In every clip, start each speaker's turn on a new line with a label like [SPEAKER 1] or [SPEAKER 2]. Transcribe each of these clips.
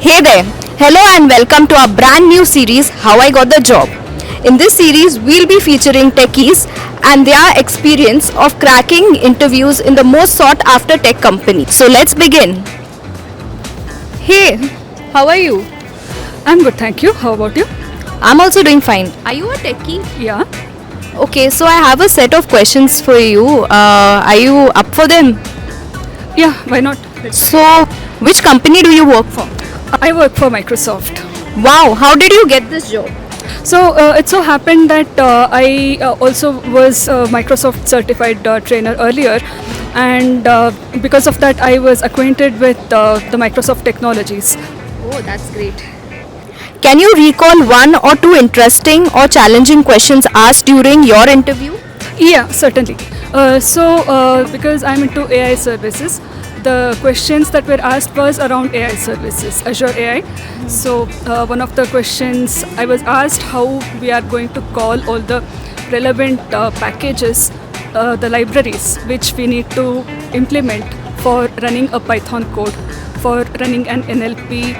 [SPEAKER 1] Hey there, hello and welcome to our brand new series How I Got the Job. In this series, we'll be featuring techies and their experience of cracking interviews in the most sought after tech company. So let's begin. Hey, how are you?
[SPEAKER 2] I'm good, thank you. How about you?
[SPEAKER 1] I'm also doing fine. Are you a techie?
[SPEAKER 2] Yeah.
[SPEAKER 1] Okay, so I have a set of questions for you. Are you up for them?
[SPEAKER 2] Yeah, why not?
[SPEAKER 1] So, which company do you work for?
[SPEAKER 2] I work for Microsoft.
[SPEAKER 1] Wow, how did you get this job?
[SPEAKER 2] So it so happened that I also was a Microsoft certified trainer earlier, and because of that, I was acquainted with the Microsoft technologies.
[SPEAKER 1] Oh, that's great. Can you recall one or two interesting or challenging questions asked during your interview?
[SPEAKER 2] Yeah, certainly. Because I'm into AI services, the questions that were asked was around AI services, Azure AI. So one of the questions I was asked how we are going to call all the relevant packages, the libraries which we need to implement for running a Python code, for running an NLP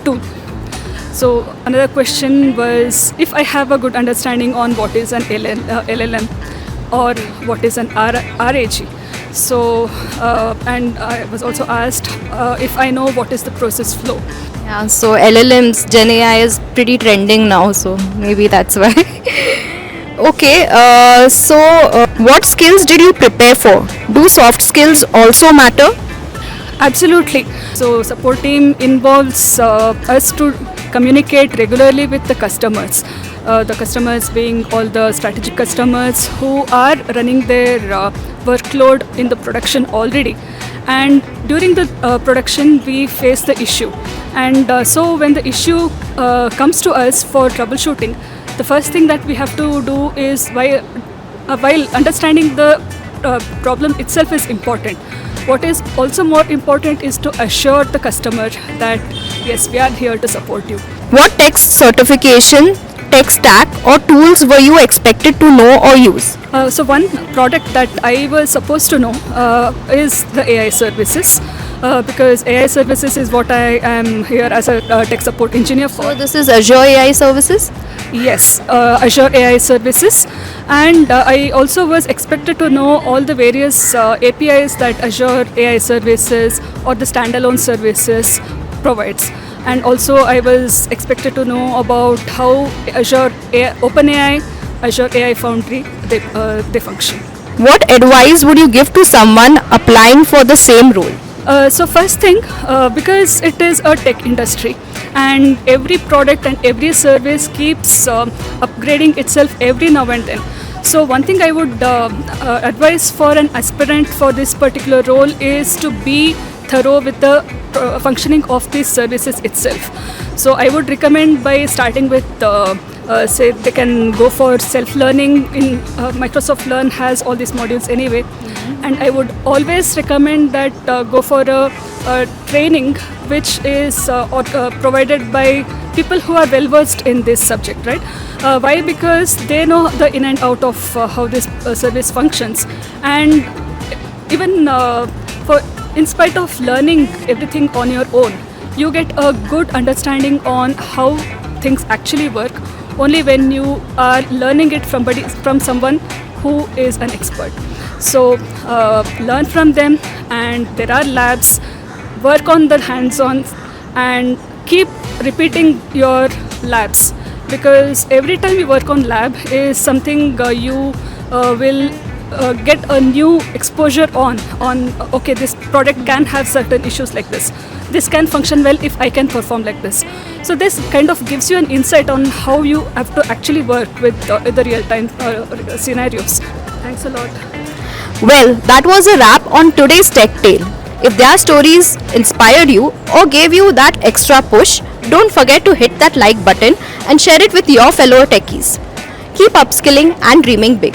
[SPEAKER 2] tool. So another question was if I have a good understanding on what is an LLM or what is an RAG. So and I was also asked if I know what is the process flow.
[SPEAKER 1] Yeah, so LLMs, Gen AI is pretty trending now, so maybe that's why. Okay, what skills did you prepare for? Do soft skills also matter?
[SPEAKER 2] Absolutely. So support team involves us to communicate regularly with the customers. The customers being all the strategic customers who are running their workload in the production already. And during the production, we face the issue. And so when the issue comes to us for troubleshooting, the first thing that we have to do is while understanding the problem itself is important. What is also more important is to assure the customer that yes, we are here to support you.
[SPEAKER 1] What tech certification, tech stack, or tools were you expected to know or use?
[SPEAKER 2] So one product that I was supposed to know is the AI services, because AI services is what I am here as a tech support engineer for.
[SPEAKER 1] So this is Azure AI services?
[SPEAKER 2] Yes, Azure AI services, and I also was expected to know all the various APIs that Azure AI services or the standalone services provides. And also I was expected to know about how Azure AI, OpenAI, Azure AI Foundry, they function.
[SPEAKER 1] What advice would you give to someone applying for the same role?
[SPEAKER 2] So first thing, because it is a tech industry and every product and every service keeps upgrading itself every now and then. So one thing I would advise for an aspirant for this particular role is to be thorough with the functioning of these services itself. So I would recommend by starting with say they can go for self-learning. In Microsoft Learn has all these modules anyway, and I would always recommend that go for a training which is provided by people who are well versed in this subject, right? Why? Because they know the in and out of how this service functions, and even in spite of learning everything on your own, you get a good understanding on how things actually work only when you are learning it from someone who is an expert. So learn from them, and there are labs, work on the hands-on, and keep repeating your labs, because every time you work on lab is something you will get a new exposure on okay, this product can have certain issues like this can function well if I can perform like this. So this kind of gives you an insight on how you have to actually work with the real-time scenarios. Thanks a lot.
[SPEAKER 1] Well, that was a wrap on today's Tech Tale. If their stories inspired you or gave you that extra push, don't forget to hit that like button and share it with your fellow techies. Keep upskilling and dreaming big.